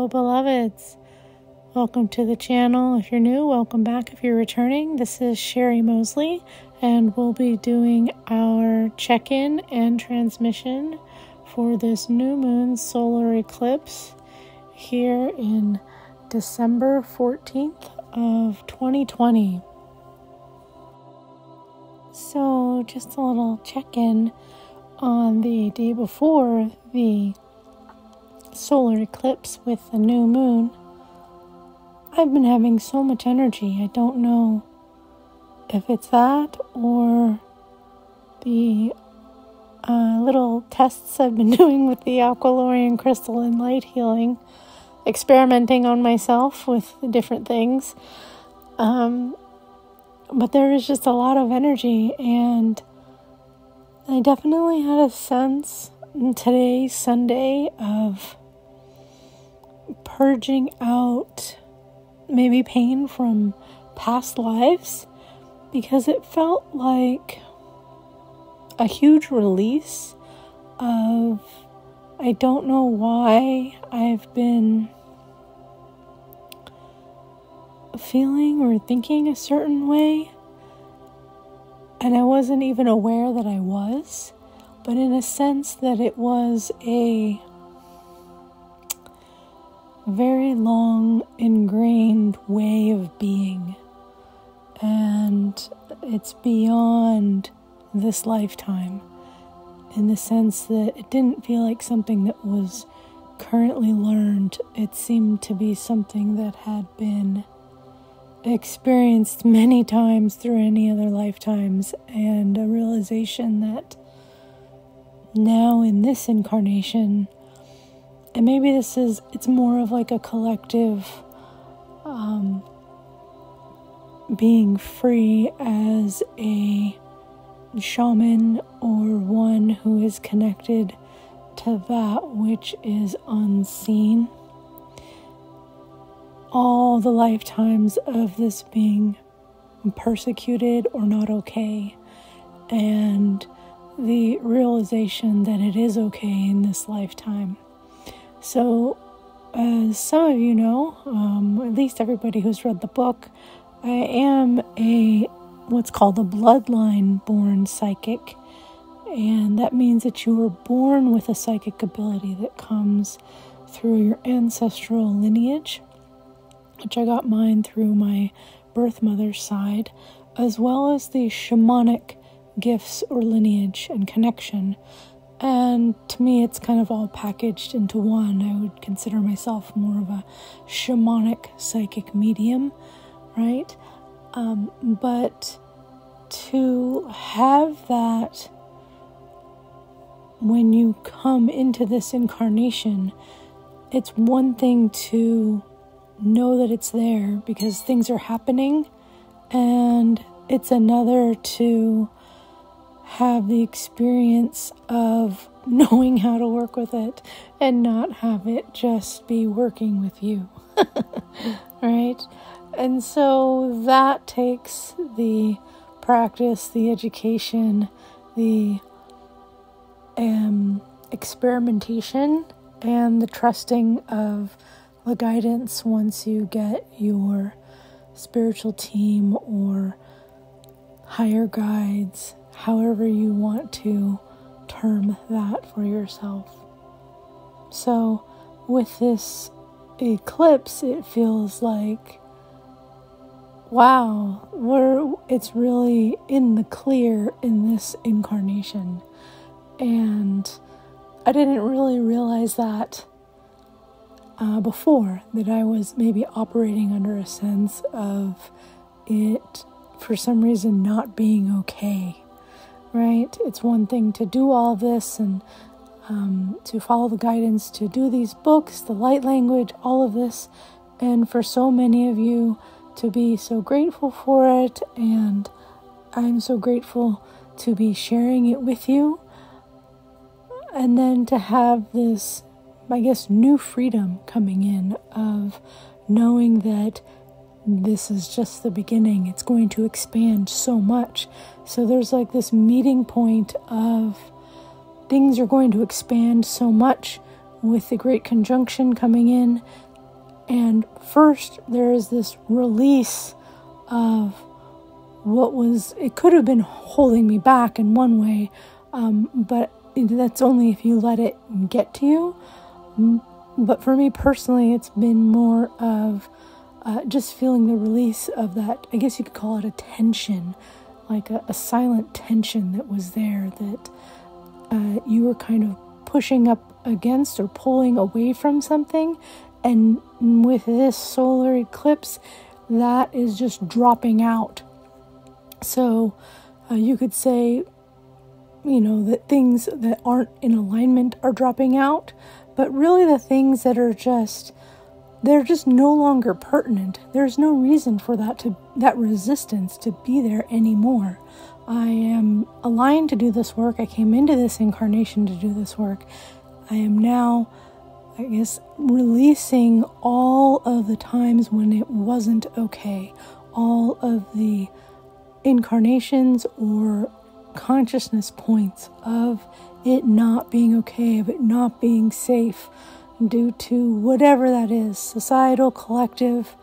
Hello, beloveds. Welcome to the channel. If you're new, welcome back. If you're returning, this is Sherry Mosley, and we'll be doing our check-in and transmission for this new moon solar eclipse here in December 14th of 2020. So just a little check-in on the day before the solar eclipse with the new moon. I've been having so much energy. I don't know if it's that or the little tests I've been doing with the Aqualorian crystal and light healing, experimenting on myself with different things. But there is just a lot of energy, and I definitely had a sense today, Sunday, of purging out maybe pain from past lives, because it felt like a huge release of, I don't know why I've been feeling or thinking a certain way, and I wasn't even aware that I was, but in a sense that it was a very long ingrained way of being, and it's beyond this lifetime, in the sense that it didn't feel like something that was currently learned. It seemed to be something that had been experienced many times through any other lifetimes, and a realization that now in this incarnation, and maybe it's more of like a collective being free as a shaman or one who is connected to that which is unseen. All the lifetimes of this being persecuted or not okay, and the realization that it is okay in this lifetime. So, as some of you know, at least everybody who's read the book, I am what's called a bloodline-born psychic, and that means that you were born with a psychic ability that comes through your ancestral lineage, which I got mine through my birth mother's side, as well as the shamanic gifts or lineage and connection. And to me, it's kind of all packaged into one. I would consider myself more of a shamanic psychic medium, right? But to have that when you come into this incarnation, it's one thing to know that it's there because things are happening, and it's another to have the experience of knowing how to work with it and not have it just be working with you. Right? And so that takes the practice, the education, the experimentation, and the trusting of the guidance once you get your spiritual team or higher guides, however you want to term that for yourself. So with this eclipse, it feels like, wow, it's really in the clear in this incarnation. And I didn't really realize that before, that I was maybe operating under a sense of it for some reason not being okay. Right? It's one thing to do all this and to follow the guidance, to do these books, the light language, all of this, and for so many of you to be so grateful for it, and I'm so grateful to be sharing it with you, and then to have this, I guess, new freedom coming in of knowing that this is just the beginning. It's going to expand so much. So there's like this meeting point of things are going to expand so much with the Great Conjunction coming in, And first, there is this release of it could have been holding me back in one way, but that's only if you let it get to you. But for me personally, it's been more of just feeling the release of that, I guess you could call it a tension, like a silent tension that was there, that you were kind of pushing up against or pulling away from something. And with this solar eclipse, that is just dropping out. So you could say, that things that aren't in alignment are dropping out, but really the things that are they're just no longer pertinent. There's no reason for that resistance to be there anymore. I am aligned to do this work. I came into this incarnation to do this work. I am now, I guess, releasing all of the times when it wasn't okay, all of the incarnations or consciousness points of it not being okay, of it not being safe due to whatever that is, societal, collective,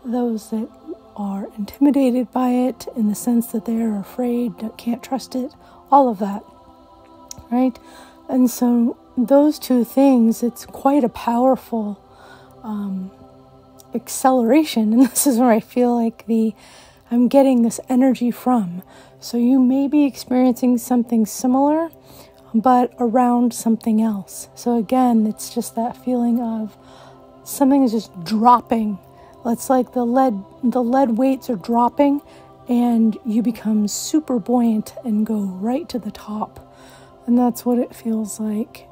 those that are intimidated by it in the sense that they are afraid, can't trust it, all of that, right? And so those two things, it's quite a powerful acceleration, and this is where I feel like I'm getting this energy from. So you may be experiencing something similar, but around something else. So again, it's just that feeling of something is just dropping. It's like the lead weights are dropping, and you become super buoyant and go right to the top. And that's what it feels like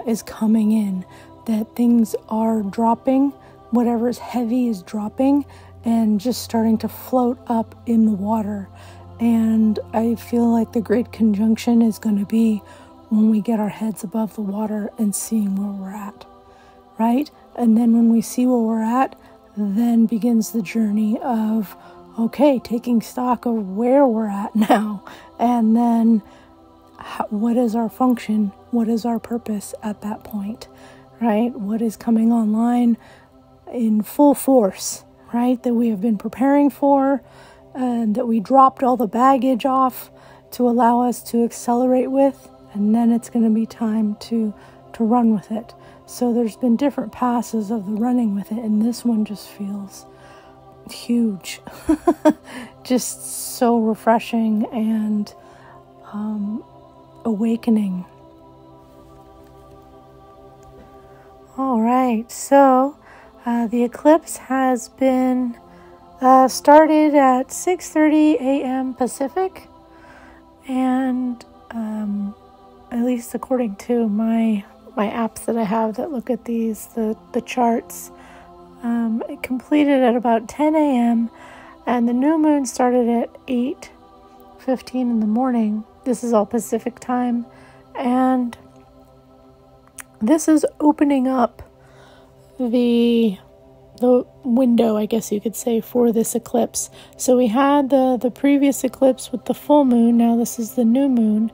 is coming in, that things are dropping, whatever is heavy is dropping, and just starting to float up in the water. And I feel like the great conjunction is going to be when we get our heads above the water and seeing where we're at, right? And then when we see where we're at, then begins the journey of, okay, taking stock of where we're at now, and then what is our function, what is our purpose at that point, right? What is coming online in full force, right, that we have been preparing for, and that we dropped all the baggage off to allow us to accelerate with, and then it's going to be time to run with it. So there's been different passes of the running with it, and this one just feels huge. Just so refreshing and awakening. All right, so the eclipse has been started at 6:30 a.m. Pacific, and at least according to my apps that I have that look at these, the charts, it completed at about 10 a.m. and the new moon started at 8:15 in the morning. This is all Pacific time, and this is opening up the window, I guess you could say, for this eclipse. So we had the previous eclipse with the full moon. Now this is the new moon,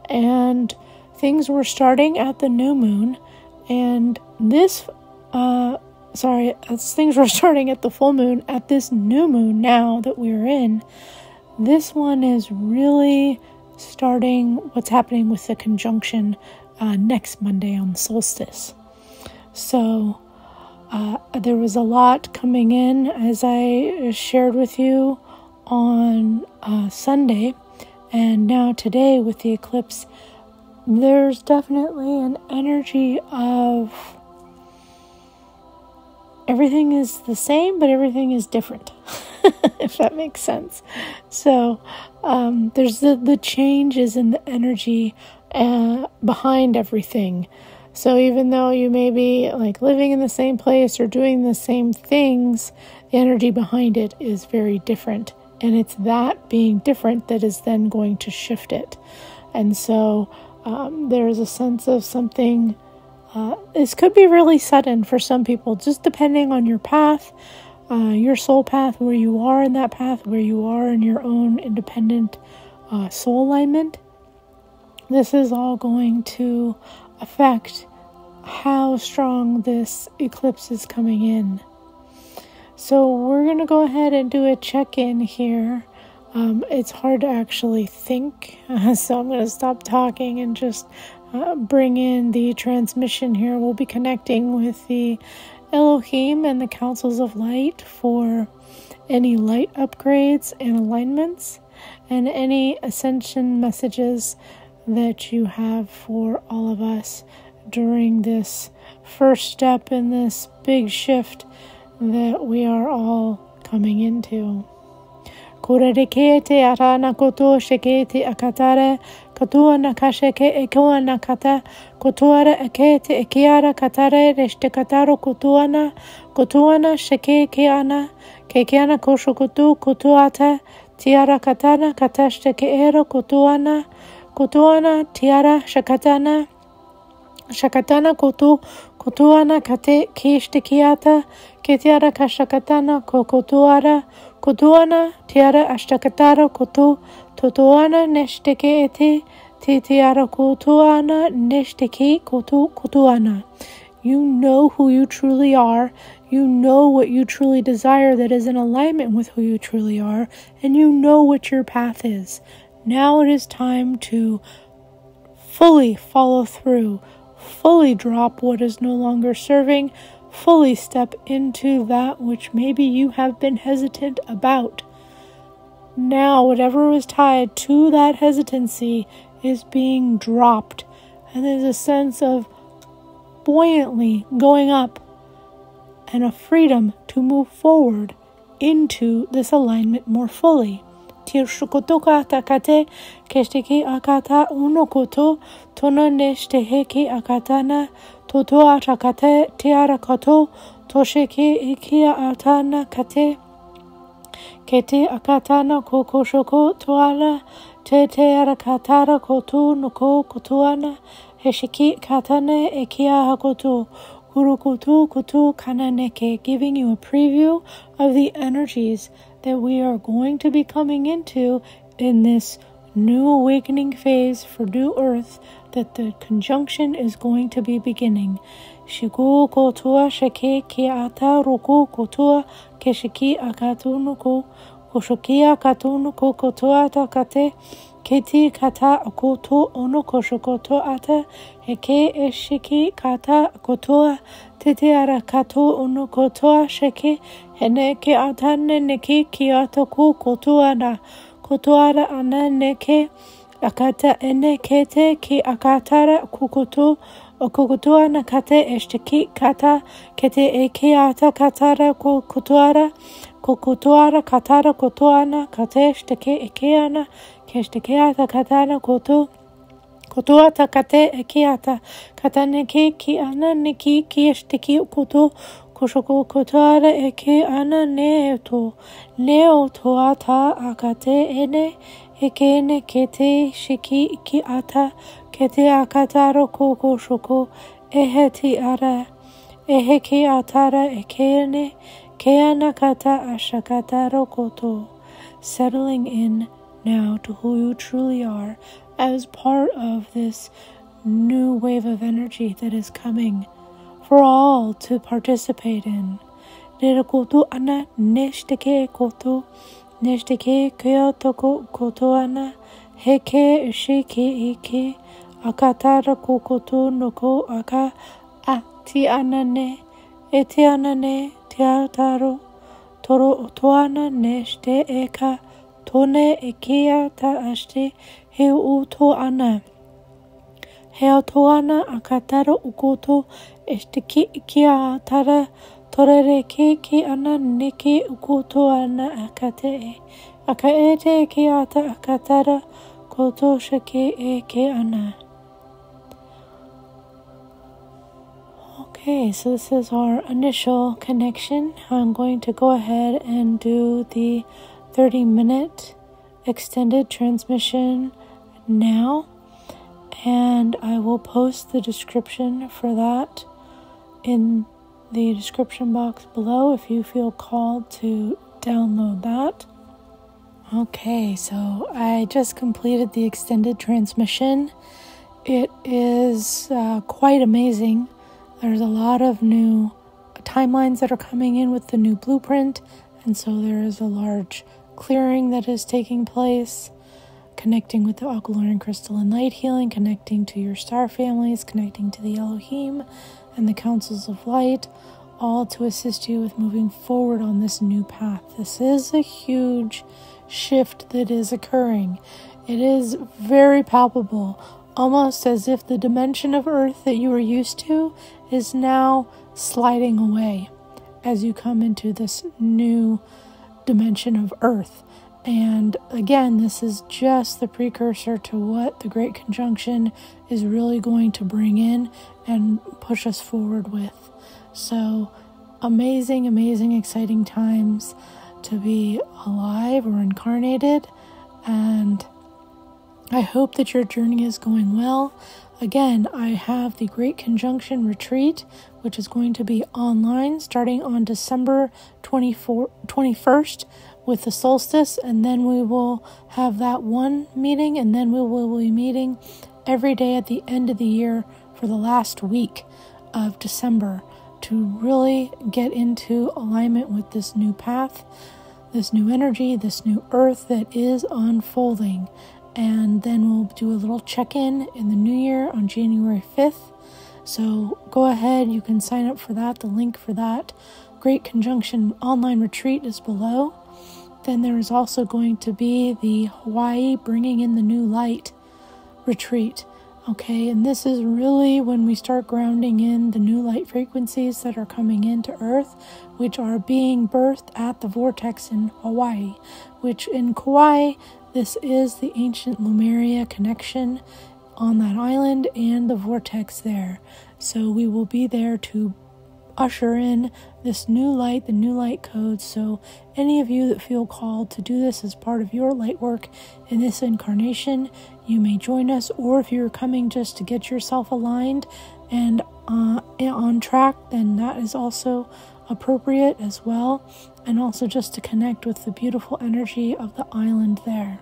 and things were starting at the new moon, and things were starting at the full moon. At this new moon now that we're in, this one is really starting what's happening with the conjunction next Monday on the solstice. So there was a lot coming in, as I shared with you on Sunday, and now today with the eclipse, there's definitely an energy of everything is the same, but everything is different, if that makes sense. So there's the changes in the energy behind everything. So even though you may be like living in the same place or doing the same things, the energy behind it is very different. And it's that being different that is then going to shift it. And so there's a sense of something, this could be really sudden for some people, just depending on your path, your soul path, where you are in that path, where you are in your own independent soul alignment. This is all going to affect how strong this eclipse is coming in. So we're going to go ahead and do a check-in here. It's hard to actually think, so I'm going to stop talking and just bring in the transmission here. We'll be connecting with the Elohim and the Councils of Light for any light upgrades and alignments, and any ascension messages that you have for all of us during this first step in this big shift that we are all coming into. Korerikete arana koto shekete akatare katuana kasheke ekoana kata kotuara akete ekiara katare reshtekataro kotuana sheke keana kekiana koshokutu kutuata tiara katana katashteke ero kotuana tiara shakatana kotuana kate kishtikiata ketiara kashakatana kotuana tiara ashtakatara totuana neshteke eti titiara kotuana neshteke kotuana. You know who you truly are. You know what you truly desire that is in alignment with who you truly are, and you know what your path is. Now it is time to fully follow through, fully drop what is no longer serving, fully step into that which maybe you have been hesitant about. Now whatever was tied to that hesitancy is being dropped, and there's a sense of buoyantly going up and a freedom to move forward into this alignment more fully. Tirshukotoka takate keshteki akata unokoto tona neshteheki akatana toto atakate tiara koto tosheki ikia atana kate kete akatana kokoshoko toala tete arakatara kotu noko kotuana heshiki katane ikia hakoto kutu kananeke, giving you a preview of the energies that we are going to be coming into in this new awakening phase for New Earth, that the conjunction is going to be beginning. Shiku kotua sheke ki ata roku kotua keshiki akatunuku koshokia katunuku kotua takate keti kata akoto ono koshokoto ata heke eshiki kata kotoa tete arakato ono kotoa sheke hene ke atane neki kiatoku kotoara ana neke akata ene kete ki akatara kukoto okokotoa nakate eshteki kata kete eke ata katara kotoara katara kotoana kate shteke ekeana keshtekeata katana kotoata kate ekeata katane ki ana neki kieshteki koto koshoko kotoara eke ana neotoata akate ene ekene kete shiki ki ata kete akataro kokoshoko eheti ara eheki atara ekene keana kata ashakataro koto. Settling in now to who you truly are as part of this new wave of energy that is coming for all to participate in. Nerakoto ana neshteke koto neshteke kyotoko koto ana heke shiki iki akatara kokoto noko aka ati anane eti anane tiataro toro otoana neshte eka tone ekia ta ashte he uto ana he otoana akataro ukoto eshteki kia tara torere ki ana neki ukoto ana akate akaete kia ta akatara koto shake eke ana. Okay, so this is our initial connection. I'm going to go ahead and do the 30-minute extended transmission now, and I will post the description for that in the description box below if you feel called to download that. Okay, so I just completed the extended transmission. It is quite amazing. There's a lot of new timelines that are coming in with the new blueprint, and so there is a large clearing that is taking place, connecting with the aquamarine crystal and light healing, connecting to your star families, connecting to the Elohim and the councils of light, all to assist you with moving forward on this new path. This is a huge shift that is occurring. It is very palpable, almost as if the dimension of Earth that you were used to is now sliding away as you come into this new dimension of Earth. And again, this is just the precursor to what the Great Conjunction is really going to bring in and push us forward with. So amazing, amazing, exciting times to be alive or incarnated. And I hope that your journey is going well. Again, I have the Great Conjunction Retreat, which is going to be online starting on December 21st with the solstice, and then we will have that one meeting, and then we will be meeting every day at the end of the year for the last week of December to really get into alignment with this new path, this new energy, this new earth that is unfolding. And then we'll do a little check-in in the new year on January 5th. So go ahead, you can sign up for that. The link for that Great Conjunction online retreat is below. Then there is also going to be the Hawaii Bringing in the New Light retreat. Okay, and this is really when we start grounding in the new light frequencies that are coming into Earth, which are being birthed at the vortex in Hawaii, which in Kauai, this is the ancient Lemuria connection on that island and the vortex there. So we will be there to usher in this new light, the new light codes. So any of you that feel called to do this as part of your light work in this incarnation, you may join us. Or if you're coming just to get yourself aligned and on track, then that is also appropriate as well. And also just to connect with the beautiful energy of the island there.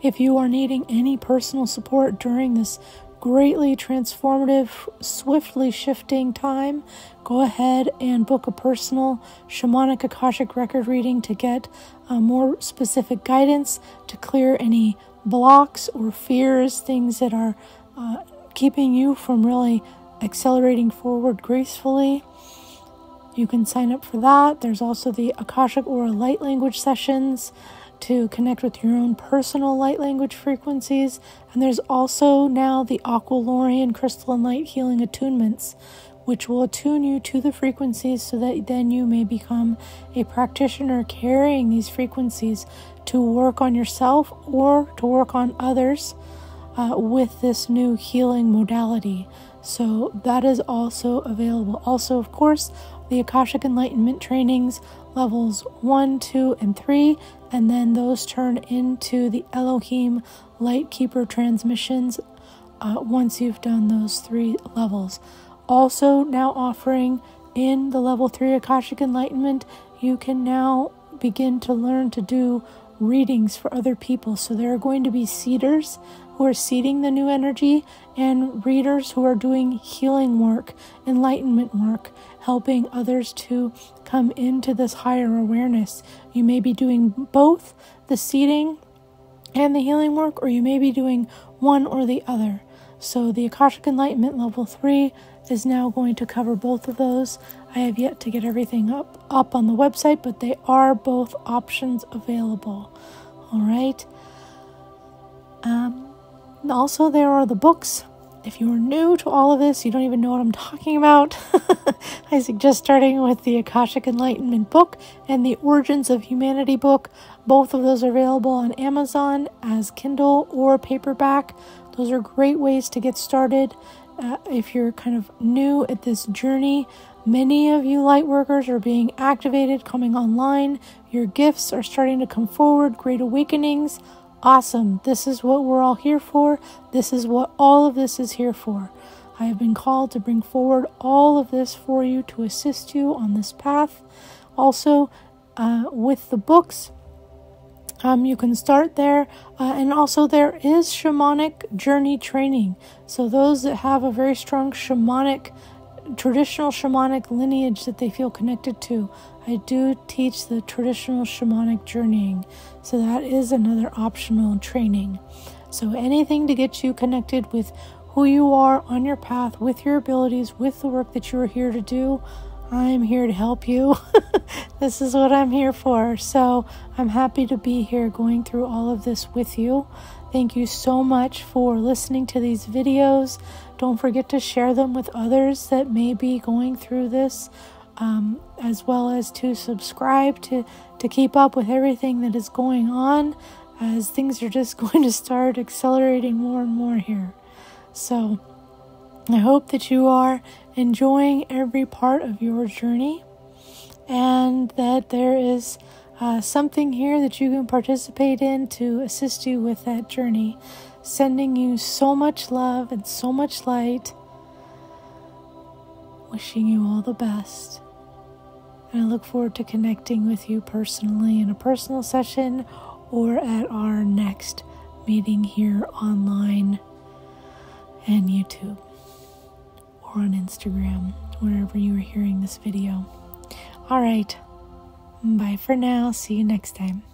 If you are needing any personal support during this greatly transformative, swiftly shifting time, go ahead and book a personal Shamanic Akashic record reading to get more specific guidance to clear any blocks or fears, things that are keeping you from really accelerating forward gracefully. You can sign up for that. There's also the Akashic Aura Light Language sessions to connect with your own personal light language frequencies. And there's also now the Aquamarine Crystal and Light Healing Attunements, which will attune you to the frequencies so that then you may become a practitioner carrying these frequencies to work on yourself or to work on others with this new healing modality. So that is also available. Also, of course, the Akashic Enlightenment trainings, levels 1, 2, and 3, and then those turn into the Elohim Lightkeeper transmissions once you've done those 3 levels. Also now offering in the level 3 Akashic Enlightenment, you can now begin to learn to do readings for other people. So there are going to be seeders who are seeding the new energy and readers who are doing healing work, enlightenment work, helping others to come into this higher awareness. You may be doing both the seeding and the healing work, or you may be doing one or the other. So the Akashic Enlightenment level 3 is now going to cover both of those. I have yet to get everything up on the website, but they are both options available. All right. Also, there are the books. If you are new to all of this, you don't even know what I'm talking about, I suggest starting with the Akashic Enlightenment book and the Origins of Humanity book. Both of those are available on Amazon as Kindle or paperback. Those are great ways to get started if you're kind of new at this journey. Many of you light workers are being activated, coming online. Your gifts are starting to come forward, great awakenings. Awesome. This is what we're all here for. This is what all of this is here for. I have been called to bring forward all of this for you to assist you on this path. Also, with the books, you can start there. And also there is shamanic journey training. So those that have a very strong shamanic traditional shamanic lineage that they feel connected to. I do teach the traditional shamanic journeying, so that is another optional training. So anything to get you connected with who you are on your path, with your abilities, with the work that you're here to do, I'm here to help you. This is what I'm here for. So I'm happy to be here going through all of this with you. Thank you so much for listening to these videos. Don't forget to share them with others that may be going through this, as well as to subscribe to keep up with everything that is going on, as things are just going to start accelerating more and more here. So I hope that you are enjoying every part of your journey, and that there is something here that you can participate in to assist you with that journey. Sending you so much love and so much light. Wishing you all the best. And I look forward to connecting with you personally in a personal session or at our next meeting here online and YouTube or on Instagram, wherever you are hearing this video. All right. Bye for now. See you next time.